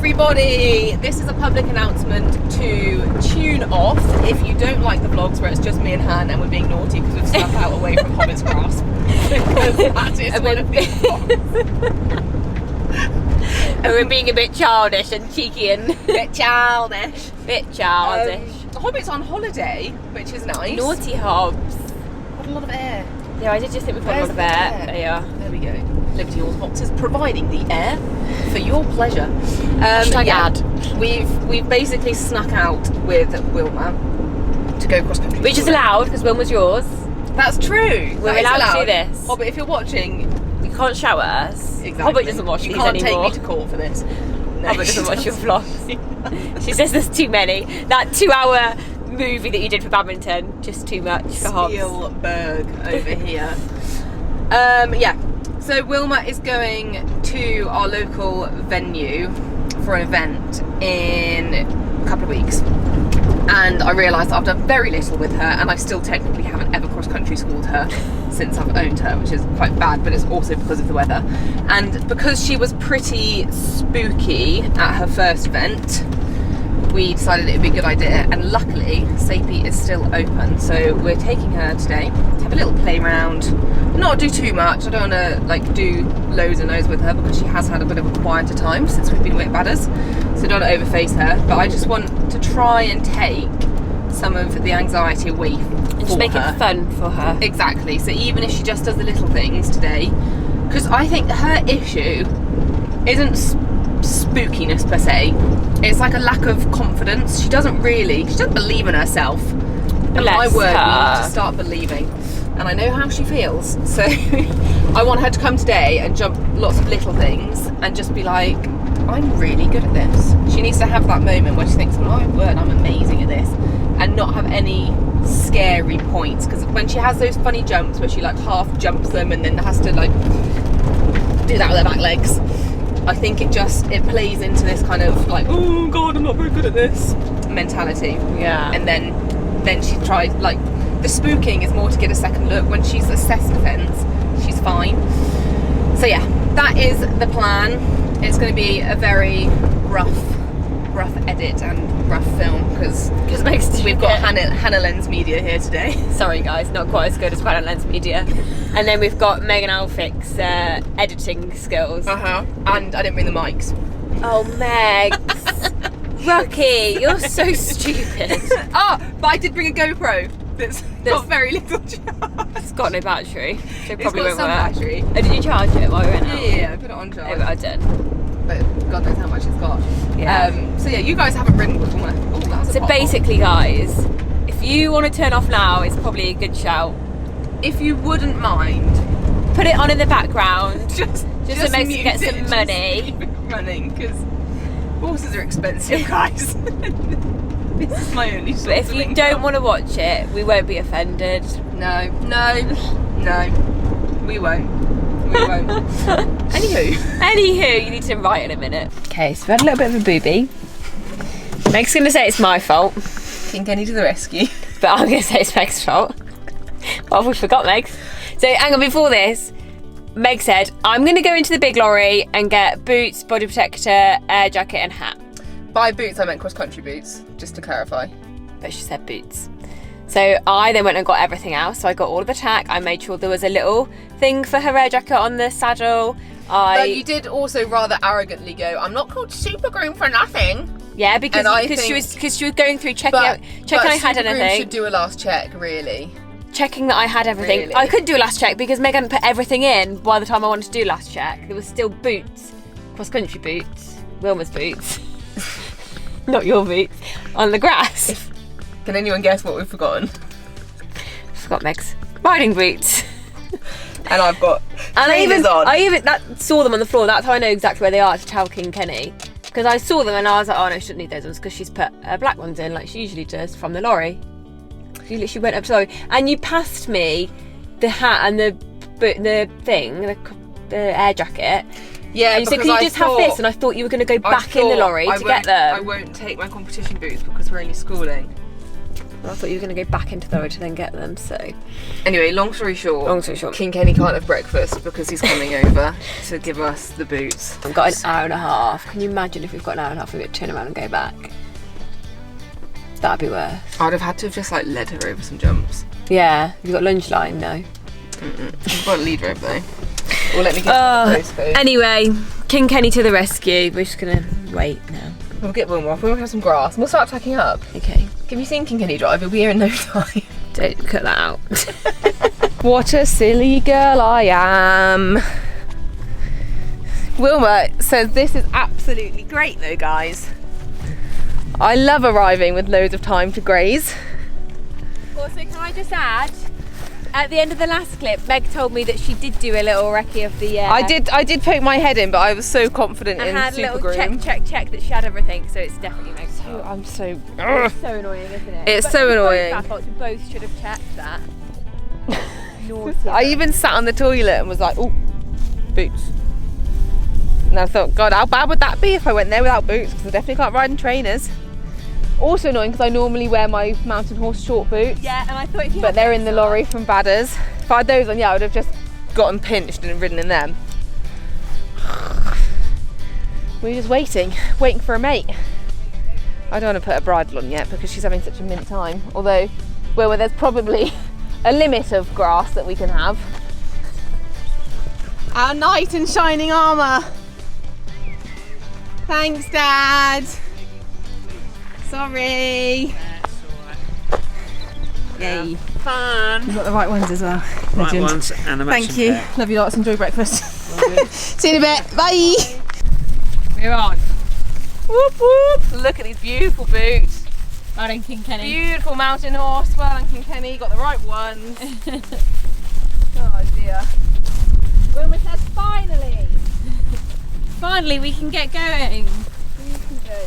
everybody! This is a public announcement to tune off if you don't like the vlogs where it's just me and Han and we're being naughty because we've snuck out away from Hobbit's grasp. Because that is one of the And we're being a bit childish and cheeky and... bit childish. The Hobbit's on holiday, which is nice. Naughty Hobbs. Got a lot of air. Yeah, I did just think we've got a lot of air. There you are. There we go. Liberty Halls boxes providing the air for your pleasure. Ad. We've basically snuck out with Wilma to go cross country. Which is allowed because Wilma's yours. That's true. We're allowed to do this. Hobbit, if you're watching, You can't shout at us. exactly. Hobbit doesn't watch you these can't anymore. take me to court for this. No, Hobbit doesn't watch your vlogs. She says there's too many. That 2-hour movie that you did for badminton, just too much for Hobbs. Spielberg over here. Yeah. So Wilma is going to our local venue for an event in a couple of weeks. And I realised I've done very little with her, and I still technically haven't ever cross-country schooled her since I've owned her, which is quite bad, but it's also because of the weather. And because she was pretty spooky at her first event, we decided it would be a good idea, and luckily Sapie is still open, so we're taking her today to have a little play round, not do too much. I don't want to like do loads and loads with her because she has had a bit of a quieter time since we've been wet badders, so don't overface her, but I just want to try and take some of the anxiety away And just make it fun for her. Exactly, so even if she just does the little things today, because I think her issue isn't spookiness per se, it's like a lack of confidence. She doesn't believe in herself, and my word, we need to start believing, and I know how she feels, so I want her to come today and jump lots of little things and just be like, I'm really good at this. She needs to have that moment where she thinks, my word, I'm amazing at this, and not have any scary points, because when she has those funny jumps where she like half jumps them and then has to like do that with her back legs, I think it plays into this kind of like, oh god, I'm not very good at this mentality. Yeah. And then she tries, like, the spooking is more to get a second look. When she's assessed defence, she's fine. So yeah, that is the plan. It's going to be a very rough edit and rough film because we've got Hannah Lens Media here today. Sorry guys, not quite as good as Hannah Lens Media. And then we've got Megan Elphick's editing skills. And I didn't bring the mics. Oh, Megs. Rocky, you're so stupid. But I did bring a GoPro that's got very little charge. It's got no battery, so it It's probably got won't some work. battery. Oh, did you charge it while we went out? Yeah, I put it on charge. Oh, I did. But God knows how much it's got. Yeah. So yeah, you guys haven't ridden before. Oh, that's a So pothole. basically, guys, if you want to turn off now, it's probably a good shout. If you wouldn't mind, Put it on in the background, just so Megs can get mute some it, money. just keep it running, because horses are expensive, guys. This is my only source But if of you income. don't want to watch it, we won't be offended. No, we won't. Anywho, you need to write in a minute. Okay, so we had a little bit of a booby. Meg's going to say it's my fault, King Kenny to the rescue. but I'm going to say it's Meg's fault. Well, we forgot Meg's. So hang on, before this, Meg said, I'm going to go into the big lorry and get boots, body protector, air jacket and hat. By boots, I meant cross-country boots, just to clarify. But she said boots. So I then went and got everything else. So I got all of the tack. I made sure there was a little thing for her air jacket on the saddle. But you did also rather arrogantly go, I'm not called Super Groom for nothing. Yeah, because she was going through checking I had Super Groom anything. should do a last check, really. Checking that I had everything. Really? I couldn't do a last check because Meg hadn't put everything in by the time I wanted to do last check. There was still boots, cross-country boots, Wilma's boots, not your boots, on the grass. Can anyone guess what we've forgotten? Forgot Meg's riding boots. And I've got And I on. even saw them on the floor. That's how I know exactly where they are to tell King Kenny. Because I saw them and I was like, oh no, she shouldn't need those ones because she's put black ones in like she usually does from the lorry. She literally went up to the lorry. And you passed me the hat and the air jacket. Yeah, and you said, can you just have this? And I thought you were going to go back in the lorry to get them. I won't take my competition boots because we're only schooling. I thought you were going to go back into the lorry to then get them, so... Anyway, long story short, King Kenny can't have breakfast because he's coming over to give us the boots. We've got an hour and a half. Can you imagine if we've got an hour and a half and we've got to turn around and go back? That'd be worse. I'd have had to have just like led her over some jumps. Yeah, you've got lunch line though. I've got a lead rope though. Or let me get the postcode. Anyway, King Kenny to the rescue. We're just going to wait now. We'll get Wilma off. We'll have some grass. We'll start packing up. Okay. Have you seen King Kenny drive? He'll be here in no time. Don't cut that out. What a silly girl I am. Wilma says this is absolutely great though, guys. I love arriving with loads of time to graze. Also, can I just add, at the end of the last clip, Meg told me that she did do a little recce of the... I did poke my head in, but I was so confident in had Super a little Groom. check that she had everything, so it's definitely Meg's fault. I'm so... It's so annoying, isn't it? It's so annoying. Both our faults. We both should have checked that. I even sat on the toilet and was like, oh, boots. And I thought, God, how bad would that be if I went there without boots? Because I definitely can't ride in trainers. Also annoying because I normally wear my mountain horse short boots. Yeah, and I thought if you but they're in the lorry from Badders. If I had those on, yeah, I would have just gotten pinched and ridden in them. We're just waiting for a mate. I don't want to put a bridle on yet because she's having such a mint time. Although, well, there's probably a limit of grass that we can have. Our knight in shining armour. Thanks, Dad. Sorry. Yay. Fun. You've got the right ones as well. Right Legend. ones and a matching Thank you. pair. Love you lots. Enjoy breakfast. See you in a bit. Bye. We're on. Whoop whoop. Look at these beautiful boots. Well done, King Kenny. Beautiful mountain horse. Well done, King Kenny. Got the right ones. Oh dear. Wilma says finally. Finally, we can get going.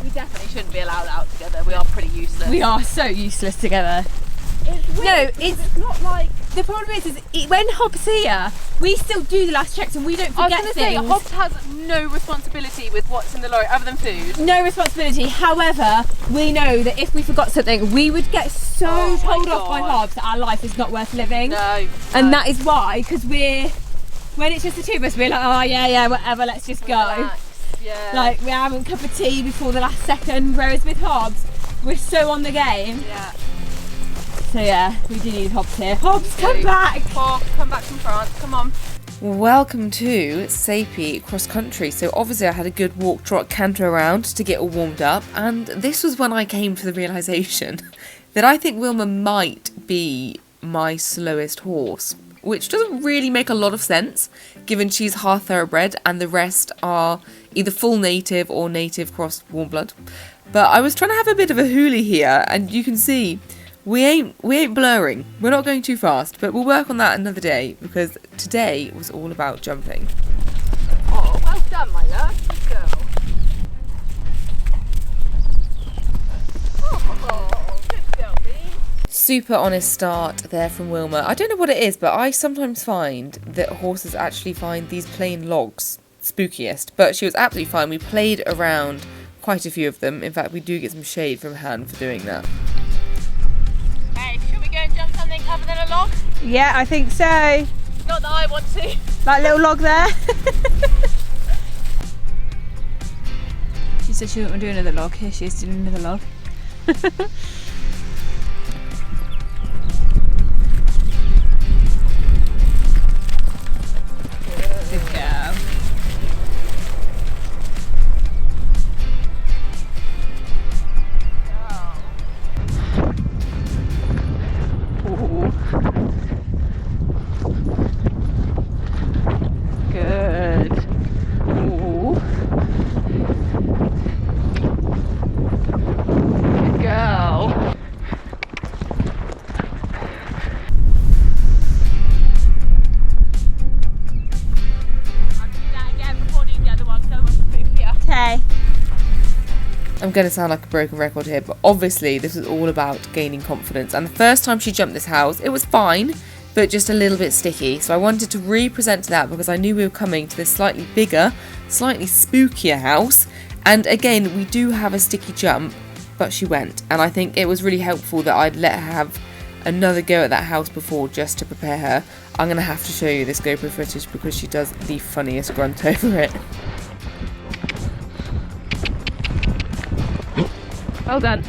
We definitely shouldn't be allowed out together. We are pretty useless. We are so useless together. It's weird, No, it's not like... The problem is when Hobbs here, we still do the last checks and we don't I was forget going to things. say, Hobbs has no responsibility with what's in the lorry other than food. No responsibility. However, we know that if we forgot something, we would get so Oh my told off by God. Hobbs that our life is not worth living. No. And that is why, because when it's just the two of us, we're like, oh yeah, whatever, let's just go. Relax. Yeah. Like, we're having a cup of tea before the last second, whereas with Hobbs, we're so on the game. Yeah. So yeah, we do need Hobbs here. Hobbs, come back! Hobbs, come back from France, come on. Welcome to Sapie Cross Country. So obviously I had a good walk, trot, canter around to get all warmed up, and this was when I came to the realisation that I think Wilma might be my slowest horse, which doesn't really make a lot of sense given she's half thoroughbred and the rest are either full native or native crossed warm blood. But I was trying to have a bit of a hoolie here, and you can see we ain't blurring. We're not going too fast, but we'll work on that another day because today was all about jumping. Oh, well done, my love. Good girl. Oh, good girl, Bee. Super honest start there from Wilma. I don't know what it is, but I sometimes find that horses actually find these plain logs spookiest. But she was absolutely fine. We played around quite a few of them. In fact, we do get some shade from Han for doing that. Hey, should we go and jump something other than a log? Yeah, I think so. Not that I want to. That little log there. She said she didn't want to do another log. Here she is doing another log. Good girl. Good. Ooh. Good girl. Okay. I'm going to sound like a broken record here, but obviously this was all about gaining confidence. And the first time she jumped this house, it was fine, but just a little bit sticky. So I wanted to represent that because I knew we were coming to this slightly bigger, slightly spookier house. And again, we do have a sticky jump, but she went. And I think it was really helpful that I'd let her have another go at that house before, just to prepare her. I'm going to have to show you this GoPro footage because she does the funniest grunt over it. Well done.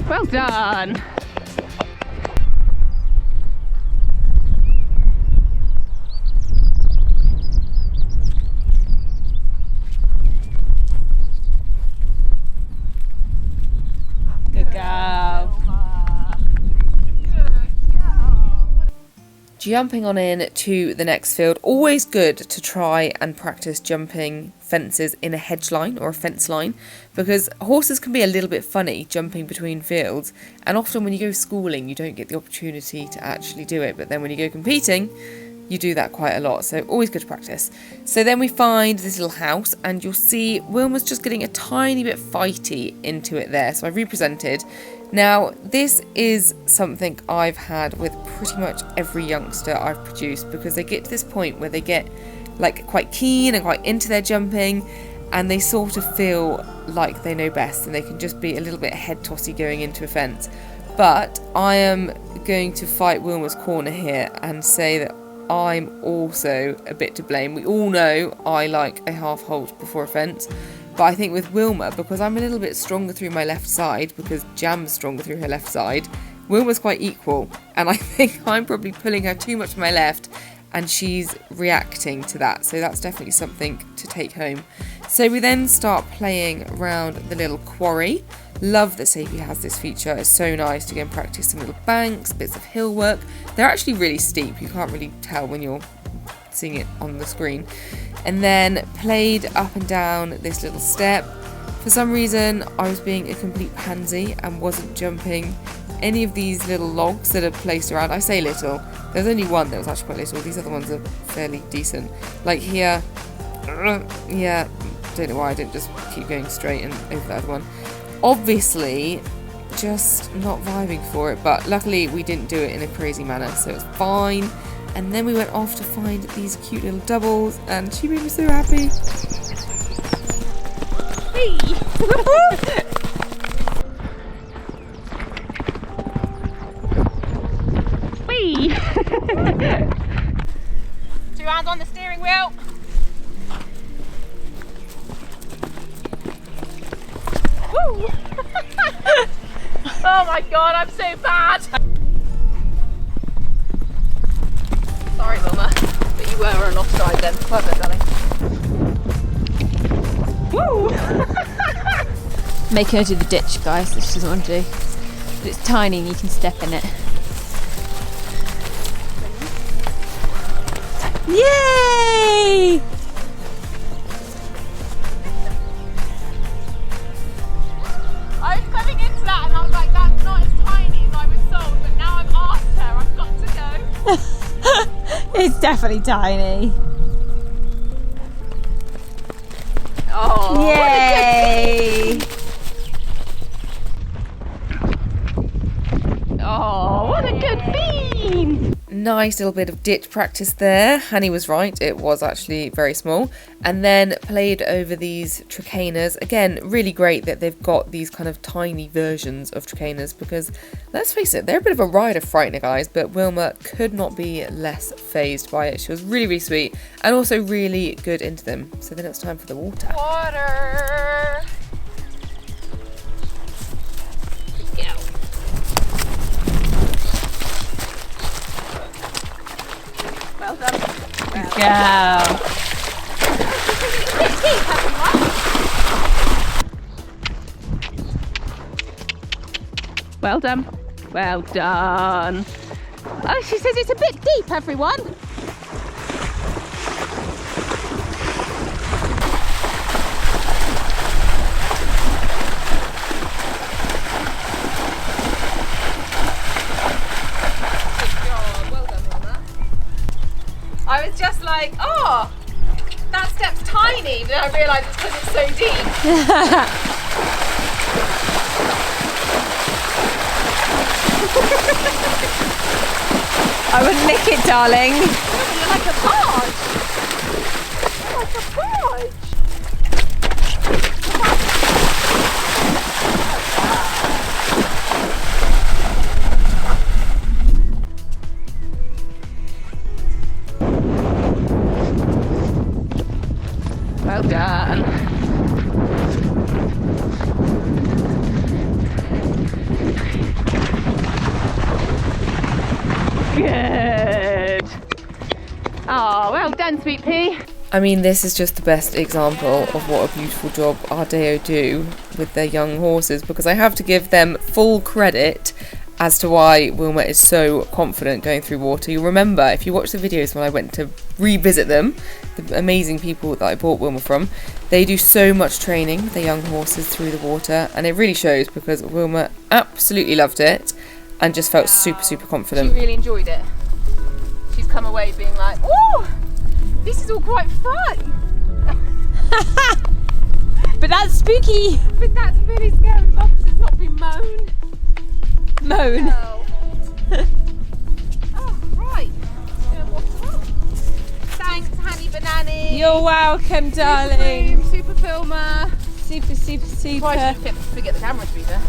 Well done. Good girl. Jumping on in to the next field. Always good to try and practice jumping fences in a hedge line or a fence line, because horses can be a little bit funny jumping between fields, and often when you go schooling you don't get the opportunity to actually do it, but then when you go competing you do that quite a lot, so always good to practice. So then we find this little house, and you'll see Wilma's just getting a tiny bit fighty into it there, so I've represented. Now this is something I've had with pretty much every youngster I've produced, because they get to this point where they get like quite keen and quite into their jumping, and they sort of feel like they know best, and they can just be a little bit head tossy going into a fence. But I am going to fight Wilma's corner here and say that I'm also a bit to blame. We all know I like a half halt before a fence, but I think with Wilma, because I'm a little bit stronger through my left side, because Jam's stronger through her left side, Wilma's quite equal, and I think I'm probably pulling her too much to my left, and she's reacting to that, so that's definitely something to take home. So we then start playing around the little quarry. Love that Safety has this feature. It's so nice to go and practice some little banks, bits of hill work. They're actually really steep, you can't really tell when you're seeing it on the screen. And then played up and down this little step. For some reason I was being a complete pansy and wasn't jumping any of these little logs that are placed around. I say little, there's only one that was actually quite little. These other ones are fairly decent. Like here, yeah, don't know why I didn't just keep going straight and over the other one. Obviously just not vibing for it, but luckily we didn't do it in a crazy manner, so it's fine. And then we went off to find these cute little doubles, and she made me so happy. Hey! Two hands on the steering wheel. Woo! Oh my god, I'm so bad. Sorry, Wilma, but you were on offside then. Well done, darling. Woo! Making her do the ditch, guys, that she doesn't want to do. But it's tiny and you can step in it. Yay! I was coming into that and I was like, that's not as tiny as I was sold, but now I've asked her, I've got to go. It's definitely tiny. Oh, yay! What a good bean! Nice little bit of ditch practice there. Hanny was right, it was actually very small. And then played over these trichanas. Again, really great that they've got these kind of tiny versions of trichanas, because let's face it, they're a bit of a rider frightener, guys, but Wilma could not be less phased by it. She was really, really sweet and also really good into them. So then it's time for the water. Water! Well done. Good girl. Well done. Well done. Oh, she says it's a bit deep, everyone. I was just like, oh, that step's tiny, but then I realised it's because it's so deep. I would lick it, darling. You're like a barge. You're like a barge. Oh, well done, Sweet Pea. I mean, this is just the best example of what a beautiful job our Deo do with their young horses, because I have to give them full credit as to why Wilma is so confident going through water. You'll remember, if you watch the videos when I went to revisit them, the amazing people that I bought Wilma from, they do so much training, the young horses, through the water, and it really shows, because Wilma absolutely loved it and just felt super, super confident. She really enjoyed it. She's come away being like, "Ooh, this is all quite fun." But that's spooky. But that's really scary. Box has not been mown. Mown. No. Oh, right. Thanks, Honey Banana. You're welcome, darling. Super filmer. Super, super, super. Why did you forget the camera, to be fair?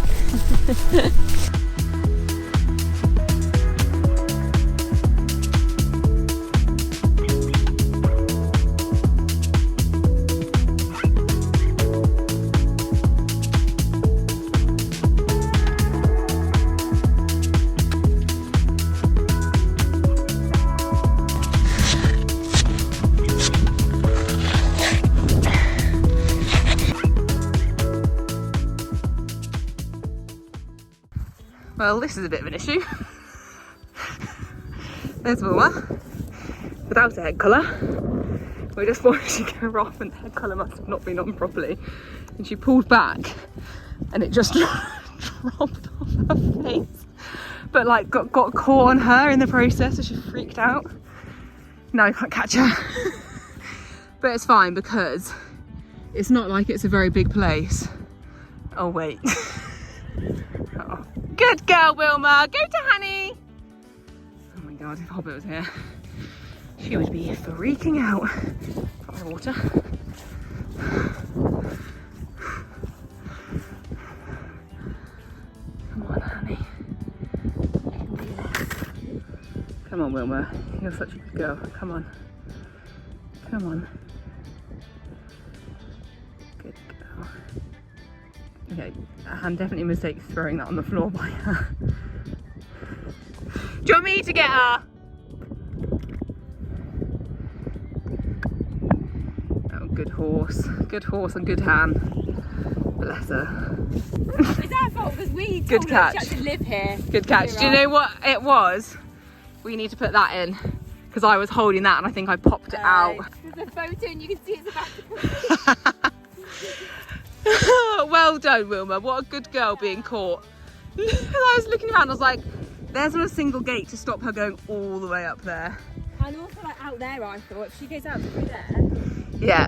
Well, this is a bit of an issue. There's Wilma, without a head collar. We just thought she'd go off and the head collar must have not been on properly. And she pulled back and it just dropped off her face. But like got caught on her in the process, so she freaked out. Now I can't catch her. But it's fine because it's not like it's a very big place. Oh wait. Oh. Good girl, Wilma. Go to Honey. Oh my God, if Hobbit was here, she would be freaking out. Got my water. Come on, Honey. Come on, Wilma. You're such a good girl. Come on. Come on. Good girl. Okay, Han definitely mistakes throwing that on the floor by her. Do you want me to get her? Oh, good horse and good Han. Bless her. It's our fault because we told her she had to live here. Good catch. Do you know what it was? We need to put that in because I was holding that and I think I popped it out. There's a photo and you can see it's about to come. Well done, Wilma. What a good girl being caught. I was looking around, I was like, there's not a single gate to stop her going all the way up there. And also like out there, I thought, if she goes out through there. Yeah.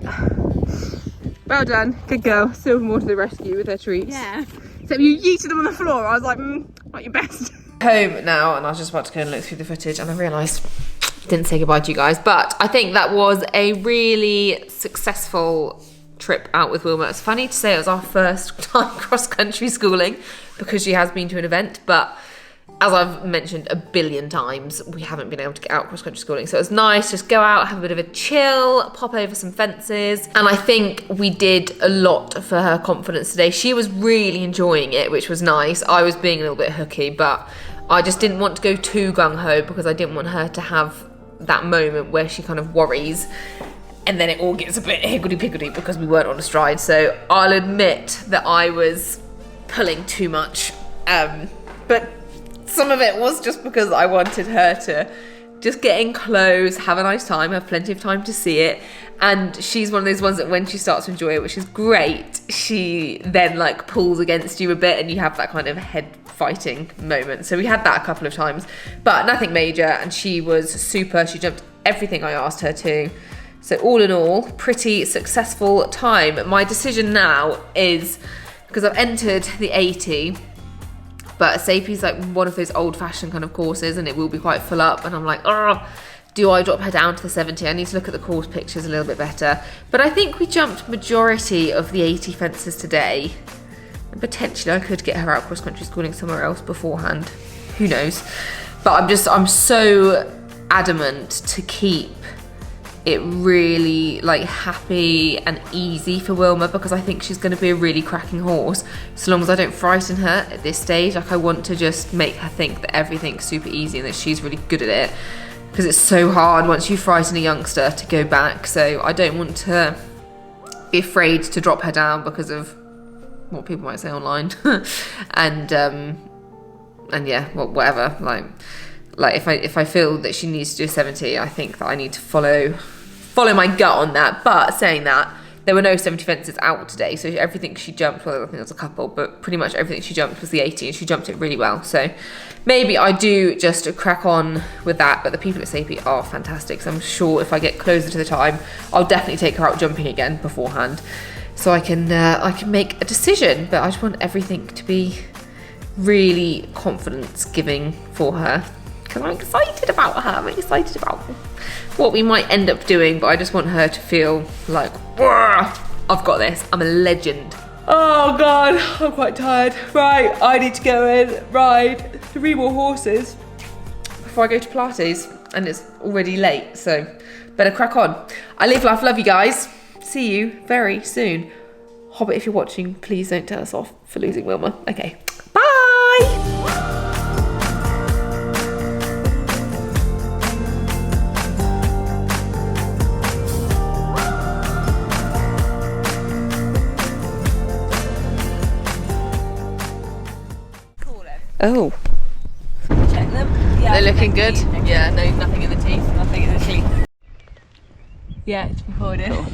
Well done. Good girl. Silvermore to the rescue with their treats. Yeah. Except you yeeted them on the floor. I was like, not your best. Home now, and I was just about to go and look through the footage and I realised I didn't say goodbye to you guys, but I think that was a really successful trip out with Wilma. It's funny to say it was our first time cross-country schooling because she has been to an event, but as I've mentioned a billion times, we haven't been able to get out cross-country schooling, so it was nice just go out, have a bit of a chill, pop over some fences, and I think we did a lot for her confidence today. She was really enjoying it, which was nice. I was being a little bit hooky, but I just didn't want to go too gung-ho because I didn't want her to have that moment where she kind of worries and then it all gets a bit higgledy-piggledy because we weren't on a stride. So I'll admit that I was pulling too much, but some of it was just because I wanted her to just get in close, have a nice time, have plenty of time to see it. And she's one of those ones that when she starts to enjoy it, which is great, she then like pulls against you a bit and you have that kind of head fighting moment. So we had that a couple of times, but nothing major, and she was super. She jumped everything I asked her to. So all in all, pretty successful time. My decision now is, because I've entered the 80, but SAPI's like one of those old-fashioned kind of courses and it will be quite full up, and I'm like, oh, do I drop her down to the 70? I need to look at the course pictures a little bit better. But I think we jumped majority of the 80 fences today, and potentially I could get her out cross-country schooling somewhere else beforehand. Who knows? But I'm so adamant to keep it really like happy and easy for Wilma, because I think she's going to be a really cracking horse so long as I don't frighten her at this stage. Like I want to just make her think that everything's super easy and that she's really good at it. because it's so hard once you frighten a youngster to go back. So I don't want to be afraid to drop her down because of what people might say online. and yeah, whatever. Like if I feel that she needs to do a 70, I think that I need to follow my gut on that. But saying that, there were no 70 fences out today, so everything she jumped, well, I think there was a couple, but pretty much everything she jumped was the 80, and she jumped it really well. So maybe I do just crack on with that, but the people at SAP are fantastic, so I'm sure if I get closer to the time, I'll definitely take her out jumping again beforehand, so I can make a decision. But I just want everything to be really confidence-giving for her, because I'm excited about her. I'm excited about what we might end up doing, but I just want her to feel like, I've got this, I'm a legend. Oh God, I'm quite tired. Right, I need to go and ride 3 more horses before I go to Pilates, and it's already late, so better crack on. I live life, love you guys. See you very soon. Hobbit, if you're watching, please don't tell us off for losing Wilma. Okay, bye! Oh, Check them. Yeah, they're looking good. Yeah, no, nothing in the teeth. Nothing in the teeth. Yeah, it's recorded. Cool.